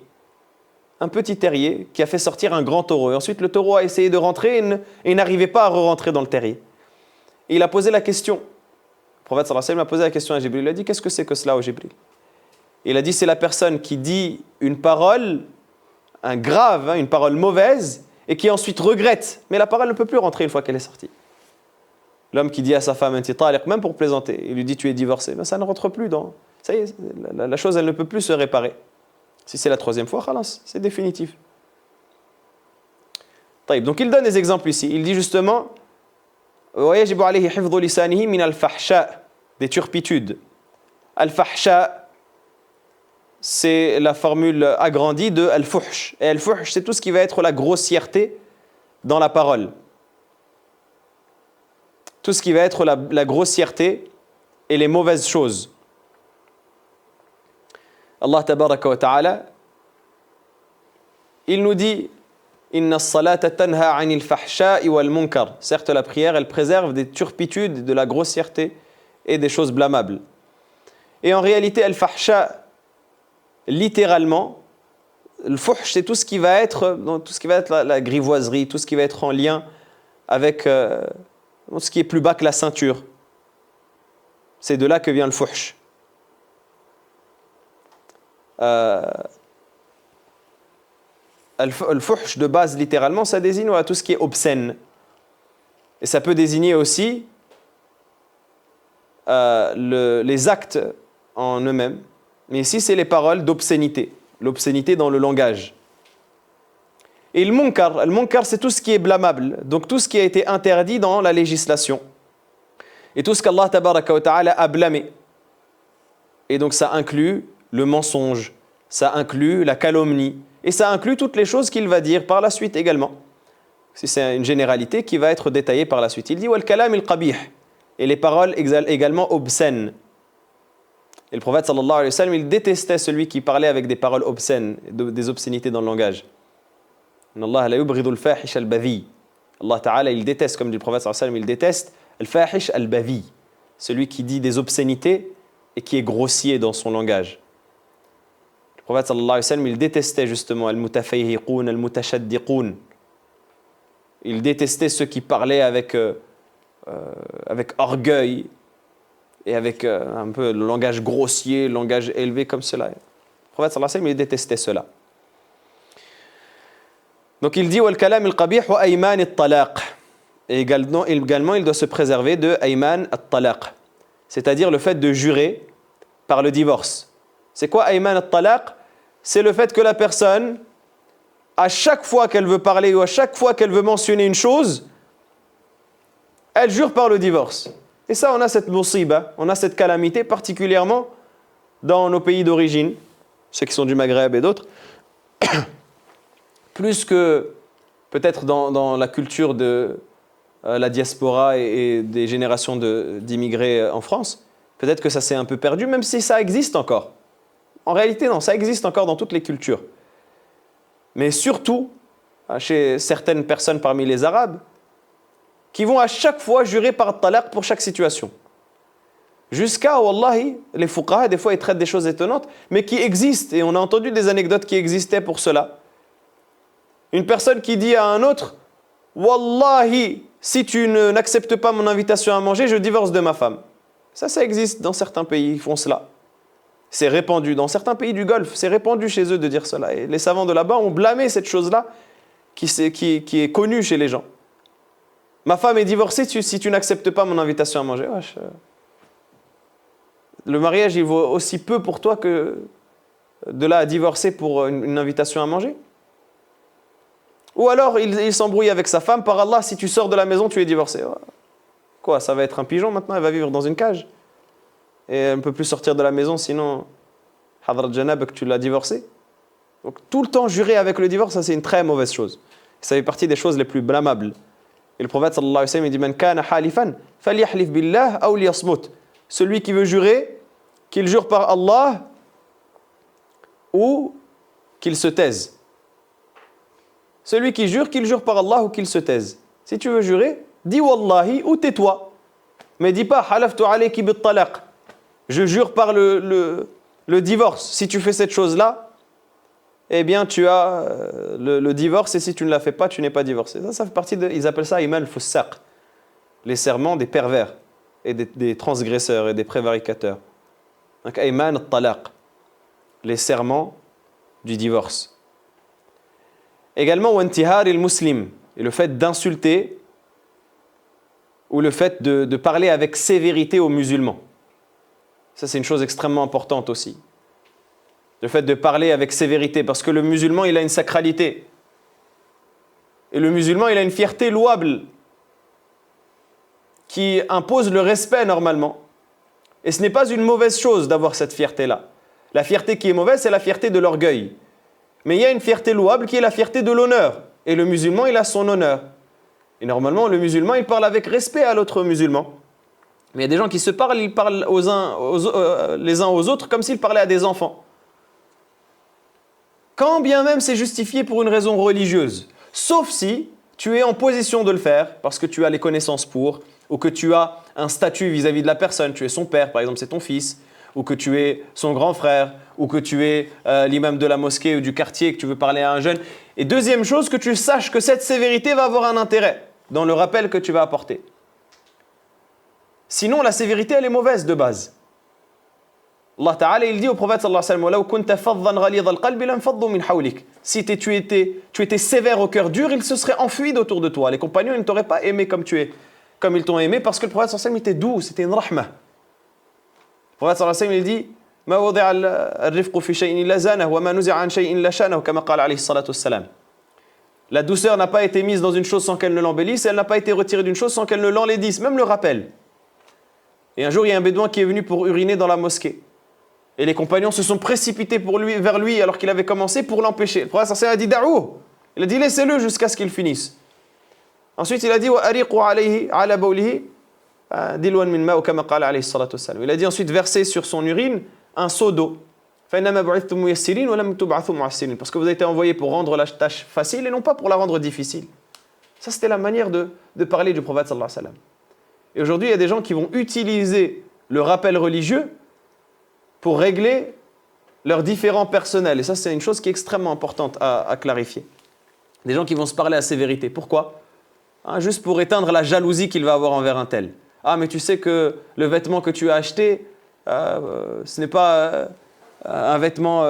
Un petit terrier qui a fait sortir un grand taureau. Et ensuite, le taureau a essayé de rentrer et n'arrivait pas à re-rentrer dans le terrier. Et il a posé la question. Le prophète sallallahu alayhi wa sallam a posé la question à Jibril. Il a dit, qu'est-ce que c'est que cela, ô Jibril? Il a dit, c'est la personne qui dit une parole, une parole mauvaise, et qui ensuite regrette. Mais la parole ne peut plus rentrer une fois qu'elle est sortie. L'homme qui dit à sa femme, même pour plaisanter, il lui dit, tu es divorcé. Mais ça ne rentre plus dans... Ça y est, la chose, elle ne peut plus se réparer. Si c'est la troisième fois, khalas, c'est définitif. Donc il donne des exemples ici. Il dit justement, des turpitudes. Al-fahsha, c'est la formule agrandie de al-fuhsh. Et al-fuhsh, c'est tout ce qui va être la grossièreté dans la parole. Tout ce qui va être la grossièreté et les mauvaises choses. Allah tabaraka wa ta'ala, il nous dit Inna as-salata tanha 'anil fahsha'i wal munkar. Certes, la prière, elle préserve des turpitudes, de la grossièreté et des choses blâmables. Et en réalité, al-fahsha, littéralement, le fuhsh, c'est tout ce qui va être la grivoiserie, tout ce qui va être en lien avec ce qui est plus bas que la ceinture. C'est de là que vient le fuhsh. Le fuhsh de base littéralement ça désigne tout ce qui est obscène et ça peut désigner aussi les actes en eux-mêmes, mais ici c'est les paroles d'obscénité, l'obscénité dans le langage. Et le munkar c'est tout ce qui est blâmable, donc tout ce qui a été interdit dans la législation et tout ce qu'Allah tabaraka wa ta'ala a blâmé, et donc ça inclut le mensonge, ça inclut la calomnie, et ça inclut toutes les choses qu'il va dire par la suite également. C'est une généralité qui va être détaillée par la suite. Il dit « Wal kalam il qabih » et les paroles également obscènes. Et le prophète sallallahu alayhi wa sallam, il détestait celui qui parlait avec des paroles obscènes, des obscénités dans le langage. Allah la yubridu al-fahish al-badhi. Allah ta'ala, il déteste, comme dit le prophète sallallahu alayhi wa sallam, il déteste al-fahish al-badhi, celui qui dit des obscénités et qui est grossier dans son langage. Le prophète sallallahu alayhi wa sallam, il détestait justement al-mutafayhiqoun, al-mutashaddiqoun. Il détestait ceux qui parlaient avec orgueil et avec un peu le langage grossier, le langage élevé comme cela. Le prophète sallallahu alayhi wa sallam, il détestait cela. Donc il dit wal kalam al-qabih wa ayman at-talaq. Et également, il doit se préserver de ayman at-talaq, c'est-à-dire le fait de jurer par le divorce. C'est quoi ayman at-talaq? C'est le fait que la personne, à chaque fois qu'elle veut parler ou à chaque fois qu'elle veut mentionner une chose, elle jure par le divorce. Et ça, on a cette musiba, on a cette calamité, particulièrement dans nos pays d'origine, ceux qui sont du Maghreb et d'autres, plus que peut-être dans la culture de la diaspora et des générations d'immigrés en France. Peut-être que ça s'est un peu perdu, même si ça existe encore. En réalité, non, ça existe encore dans toutes les cultures. Mais surtout, chez certaines personnes parmi les Arabes, qui vont à chaque fois jurer par talaq pour chaque situation. Jusqu'à, wallahi, les fuqaha, des fois, ils traitent des choses étonnantes, mais qui existent. Et on a entendu des anecdotes qui existaient pour cela. Une personne qui dit à un autre, wallahi, si tu n'acceptes pas mon invitation à manger, je divorce de ma femme. Ça existe dans certains pays, ils font cela. C'est répandu. Dans certains pays du Golfe, c'est répandu chez eux de dire cela. Et les savants de là-bas ont blâmé cette chose-là qui est connue chez les gens. Ma femme est divorcée si tu n'acceptes pas mon invitation à manger. Wesh. Le mariage, il vaut aussi peu pour toi que de là à divorcer pour une invitation à manger. Ou alors, il s'embrouille avec sa femme. Par Allah, si tu sors de la maison, tu es divorcé. Quoi, ça va être un pigeon maintenant? Elle va vivre dans une cage. Et elle ne peut plus sortir de la maison, sinon, Hadrat Janab, que tu l'as divorcé. Donc, tout le temps jurer avec le divorce, ça c'est une très mauvaise chose. Ça fait partie des choses les plus blâmables. Et le prophète sallallahu alayhi wa sallam, il dit Man kana halifan, falyahlif billah aw liyasmut. Celui qui veut jurer, qu'il jure par Allah ou qu'il se taise. Celui qui jure, qu'il jure par Allah ou qu'il se taise. Si tu veux jurer, dis wallahi ou tais-toi. Mais dis pas halaftu alayki bit talaq. Je jure par le divorce. Si tu fais cette chose-là, eh bien tu as le divorce, et si tu ne la fais pas, tu n'es pas divorcé. Ça fait partie ils appellent ça iman al-fussaq, les serments des pervers et des transgresseurs et des prévaricateurs. Donc iman al-talaq, les serments du divorce. Également wantihar il-muslim, et le fait d'insulter ou le fait de parler avec sévérité aux musulmans. Ça c'est une chose extrêmement importante aussi. Le fait de parler avec sévérité, parce que le musulman, il a une sacralité. Et le musulman, il a une fierté louable qui impose le respect normalement. Et ce n'est pas une mauvaise chose d'avoir cette fierté-là. La fierté qui est mauvaise, c'est la fierté de l'orgueil. Mais il y a une fierté louable qui est la fierté de l'honneur. Et le musulman, il a son honneur. Et normalement, le musulman, il parle avec respect à l'autre musulman. Mais il y a des gens qui se parlent, ils parlent les uns aux autres comme s'ils parlaient à des enfants. Quand bien même c'est justifié pour une raison religieuse, sauf si tu es en position de le faire, parce que tu as les connaissances pour, ou que tu as un statut vis-à-vis de la personne, tu es son père, par exemple c'est ton fils, ou que tu es son grand frère, ou que tu es l'imam de la mosquée ou du quartier, que tu veux parler à un jeune. Et deuxième chose, que tu saches que cette sévérité va avoir un intérêt dans le rappel que tu vas apporter. Sinon, la sévérité, elle est mauvaise de base. Allah Ta'ala, il dit au prophète sallallahu alayhi wa sallam, si tu étais sévère au cœur dur, ils se seraient enfuis d'autour de toi. Les compagnons, ils ne t'auraient pas aimé comme tu es, comme ils t'ont aimé, parce que le prophète sallallahu alayhi wa sallam était doux, c'était une rahma. Le prophète sallallahu alayhi wa sallam, il dit ما وضع الرفق في شيء إلا زانه وما نزع عن شيء إلا شانه كما قال عليه الصلاة والسلام. La douceur n'a pas été mise dans une chose sans qu'elle ne l'embellisse, et elle n'a pas été retirée d'une chose sans qu'elle ne l'enlaidisse, même le rappel. Et un jour, il y a un bédouin qui est venu pour uriner dans la mosquée. Et les compagnons se sont précipités vers lui alors qu'il avait commencé pour l'empêcher. Le prophète sallallahu alayhi wa sallam a dit Da'ouh. Il a dit laissez-le jusqu'à ce qu'il finisse. Ensuite, il a dit Wa ariqu alayhi ala bawlihi dilwan min ma kama qala alayhi salatu wassalam. Il a dit ensuite verser sur son urine un seau d'eau. Fa innama bu'ithtum muyassirin wa lam tub'athu mu'assirin, parce que vous avez été envoyés pour rendre la tâche facile et non pas pour la rendre difficile. Ça c'était la manière de parler du prophète sallallahu alayhi wa sallam. Et aujourd'hui, il y a des gens qui vont utiliser le rappel religieux pour régler leurs différends personnels. Et ça, c'est une chose qui est extrêmement importante à clarifier. Des gens qui vont se parler à sévérité. Pourquoi ? Juste pour éteindre la jalousie qu'il va avoir envers un tel. Ah, mais tu sais que le vêtement que tu as acheté, ce n'est pas un vêtement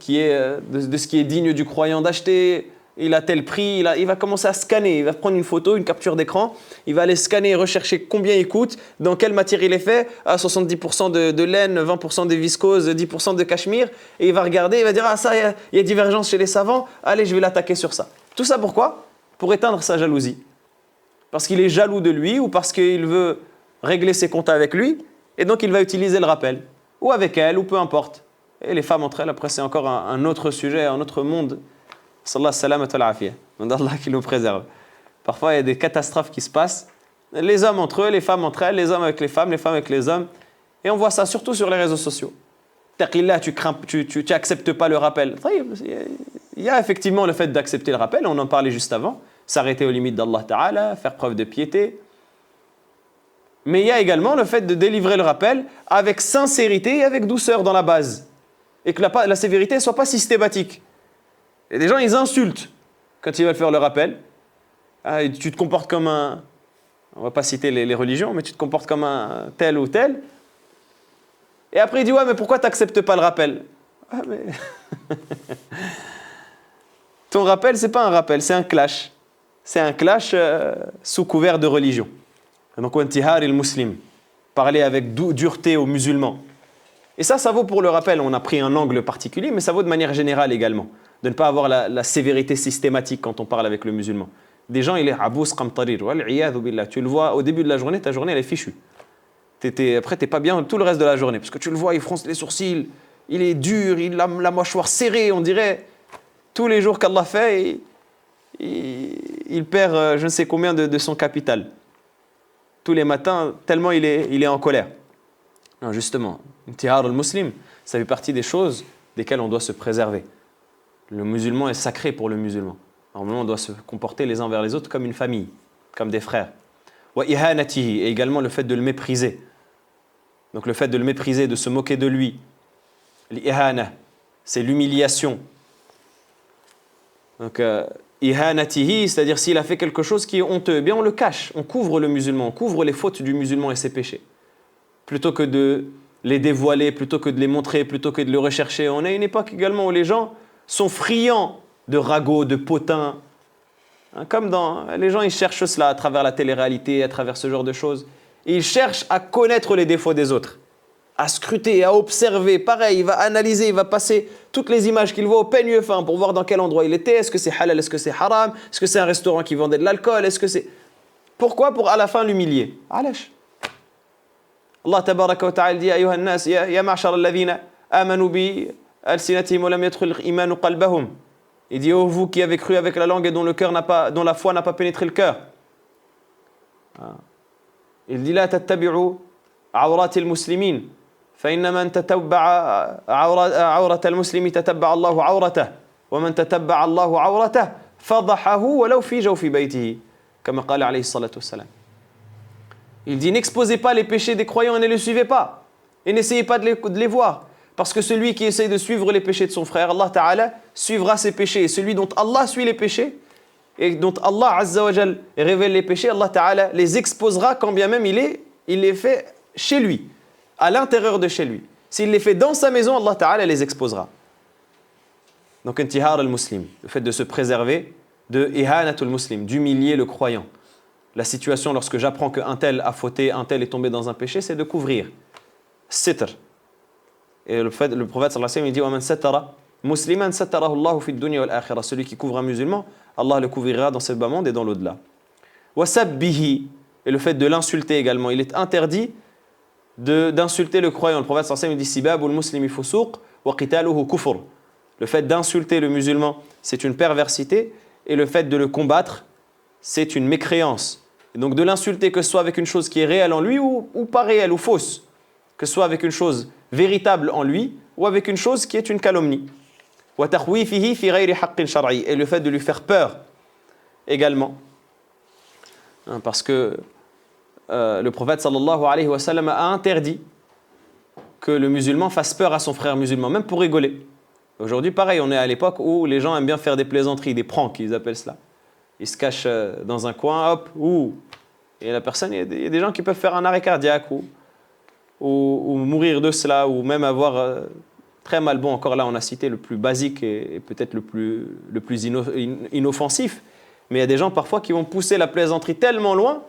qui est de ce qui est digne du croyant d'acheter. Il a tel prix, il va commencer à scanner, il va prendre une photo, une capture d'écran, il va aller scanner et rechercher combien il coûte, dans quelle matière il est fait, à 70% de laine, 20% de viscose, 10% de cachemire, et il va regarder, il va dire « Ah ça, il y a divergence chez les savants, allez je vais l'attaquer sur ça ». Tout ça pourquoi ? Pour éteindre sa jalousie. Parce qu'il est jaloux de lui ou parce qu'il veut régler ses comptes avec lui, et donc il va utiliser le rappel, ou avec elle, ou peu importe. Et les femmes entre elles, après c'est encore un autre sujet, un autre monde. Sallallahu salamat al-afiyah. Allah qui nous préserve. Parfois, il y a des catastrophes qui se passent. Les hommes entre eux, les femmes entre elles, les hommes avec les femmes avec les hommes. Et on voit ça surtout sur les réseaux sociaux. Taqillah, tu acceptes pas le rappel. Il y a effectivement le fait d'accepter le rappel, on en parlait juste avant. S'arrêter aux limites d'Allah Ta'ala, faire preuve de piété. Mais il y a également le fait de délivrer le rappel avec sincérité et avec douceur dans la base. Et que la sévérité ne soit pas systématique. Et des gens, ils insultent quand ils veulent faire le rappel. Ah, tu te comportes comme un... On ne va pas citer les religions, mais tu te comportes comme un tel ou tel. Et après, il dit, ouais, mais pourquoi tu n'acceptes pas le rappel? Ah, mais... Ton rappel, ce n'est pas un rappel, c'est un clash. C'est un clash sous couvert de religion. Donc, intihar il muslim, parler avec dureté aux musulmans. Et ça vaut pour le rappel. On a pris un angle particulier, mais ça vaut de manière générale également. De ne pas avoir la sévérité systématique quand on parle avec le musulman. Des gens, il est abous qamtarir. Tu le vois au début de la journée, ta journée, elle est fichue. Après, tu n'es pas bien tout le reste de la journée. Parce que tu le vois, il fronce les sourcils, il est dur, il a la mâchoire serrée, on dirait. Tous les jours qu'Allah fait, il perd je ne sais combien de son capital. Tous les matins, tellement il est en colère. Non, justement, intihar al-muslim, ça fait partie des choses desquelles on doit se préserver. Le musulman est sacré pour le musulman. Normalement, on doit se comporter les uns vers les autres comme une famille, comme des frères. Wa ihanatihi, et également le fait de le mépriser. Donc le fait de le mépriser, de se moquer de lui. L'ihana, c'est l'humiliation. Donc ihanatihi, c'est-à-dire s'il a fait quelque chose qui est honteux, eh bien on le cache, on couvre le musulman, on couvre les fautes du musulman et ses péchés. Plutôt que de les dévoiler, plutôt que de les montrer, plutôt que de les rechercher. On est à une époque également où les gens sont friands de ragots, de potins. Comme les gens, ils cherchent cela à travers la télé-réalité, à travers ce genre de choses. Et ils cherchent à connaître les défauts des autres, à scruter, à observer. Pareil, il va analyser, il va passer toutes les images qu'il voit au peigne fin pour voir dans quel endroit il était. Est-ce que c'est halal, est-ce que c'est haram? Est-ce que c'est un restaurant qui vendait de l'alcool? Est-ce que c'est... Pourquoi? Pour à la fin l'humilier. Alash. Allah tabaraka wa ta'ala dit ayuha an-nas ya ma'shar alladhina amanu bi alsinatihim wa lam yadkhul al-iman qalbahum. Il dit oh vous qui avez cru avec la langue et dont la foi n'a pas pénétré le cœur. Il dit la tattabi'u awrat al-muslimin fa inna man tatabba'a awrat al-muslimi tatabba'a Allahu awratah wa man tatabba'a Allahu awratah fadahahu walau fi jawfi baytihi kama qala alayhi salatu wassalam. Il dit n'exposez pas les péchés des croyants et ne les suivez pas. Et n'essayez pas de les voir. Parce que celui qui essaye de suivre les péchés de son frère, Allah Ta'ala suivra ses péchés. Et celui dont Allah suit les péchés et dont Allah Azza wa Jal révèle les péchés, Allah Ta'ala les exposera quand bien même il les fait chez lui, à l'intérieur de chez lui. S'il les fait dans sa maison, Allah Ta'ala les exposera. Donc intihar al-muslim, le fait de se préserver de ihanatul muslim, d'humilier le croyant. La situation, lorsque j'apprends qu'un tel a fauté, un tel est tombé dans un péché, c'est de couvrir. Sitr. Et le prophète sallallahu alayhi wa sallam, il dit وَمَنْ سَتَرَ مُسْلِمًا سَتَرَهُ اللَّهُ فِي الدُّنْيَا وَالْآخِرَةِ. Celui qui couvre un musulman, Allah le couvrira dans ce bas monde et dans l'au-delà. وَسَبِّهِ. Et le fait de l'insulter également. Il est interdit d'insulter le croyant. Le prophète sallallahu alayhi wa sallam, il dit سِبَابُ الْمُسْلِمِ فُسُوقٌ وَقِتَالُهُ كُفْرٌ. Le fait d'insulter le musulman, c'est une perversité. Et le fait de le combattre, c'est une mécréance. Et donc de l'insulter, que ce soit avec une chose qui est réelle en lui ou pas réelle ou fausse, que ce soit avec une chose véritable en lui ou avec une chose qui est une calomnie. Et le fait de lui faire peur également. Parce que le prophète sallallahu alayhi wa sallam a interdit que le musulman fasse peur à son frère musulman, même pour rigoler. Aujourd'hui, pareil, on est à l'époque où les gens aiment bien faire des plaisanteries, des pranks, ils appellent cela. Ils se cachent dans un coin, hop, ouh. Et la personne, il y a des gens qui peuvent faire un arrêt cardiaque ou mourir de cela, ou même avoir très mal. Bon, encore là, on a cité le plus basique et peut-être le plus inoffensif. Mais il y a des gens parfois qui vont pousser la plaisanterie tellement loin,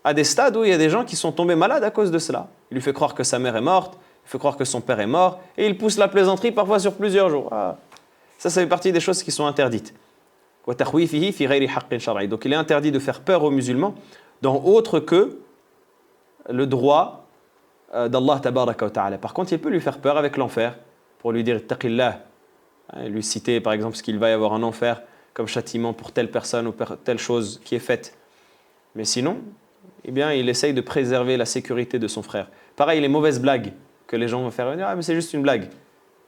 à des stades où il y a des gens qui sont tombés malades à cause de cela. Il lui fait croire que sa mère est morte, il fait croire que son père est mort, et il pousse la plaisanterie parfois sur plusieurs jours. Ça fait partie des choses qui sont interdites. Donc il est interdit de faire peur aux musulmans dans autre que le droit d'Allah tabaraka wa ta'ala. Par contre, il peut lui faire peur avec l'enfer pour lui dire taqillah, lui citer par exemple ce qu'il va y avoir en enfer comme châtiment pour telle personne ou pour telle chose qui est faite. Mais sinon, eh bien, il essaye de préserver la sécurité de son frère. Pareil, les mauvaises blagues que les gens vont faire venir, mais c'est juste une blague.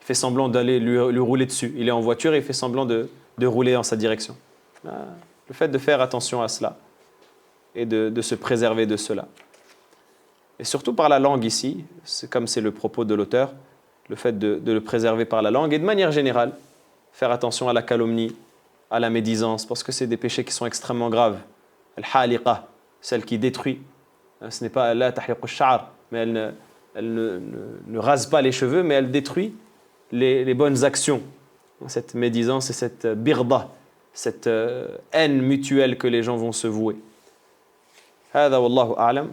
Il fait semblant d'aller lui rouler dessus. Il est en voiture et il fait semblant de rouler en sa direction. Le fait de faire attention à cela et de se préserver de cela. Et surtout par la langue ici, comme c'est le propos de l'auteur, le fait de le préserver par la langue et de manière générale, faire attention à la calomnie, à la médisance, parce que c'est des péchés qui sont extrêmement graves. Al-haliqa, celle qui détruit. Ce n'est pas la tahliq al-sha'r, mais elle ne rase pas les cheveux, mais elle détruit les bonnes actions. Cette médisance et cette birda, cette haine mutuelle que les gens vont se vouer. هذا والله أعلم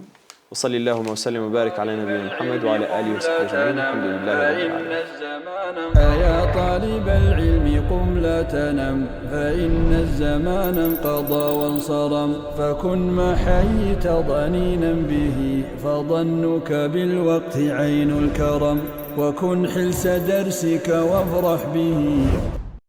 وصلى اللهم وسلم وبارك على نبينا محمد وعلى آله وصحبه أجمعين الحمد لله رب العالمين. أيا طالب العلم قم لا تنم فإن الزمان انقضى وانصرم فكن ما حييت ضنينا به فظنك بالوقت عين الكرم وكن حلس درسك وافرح به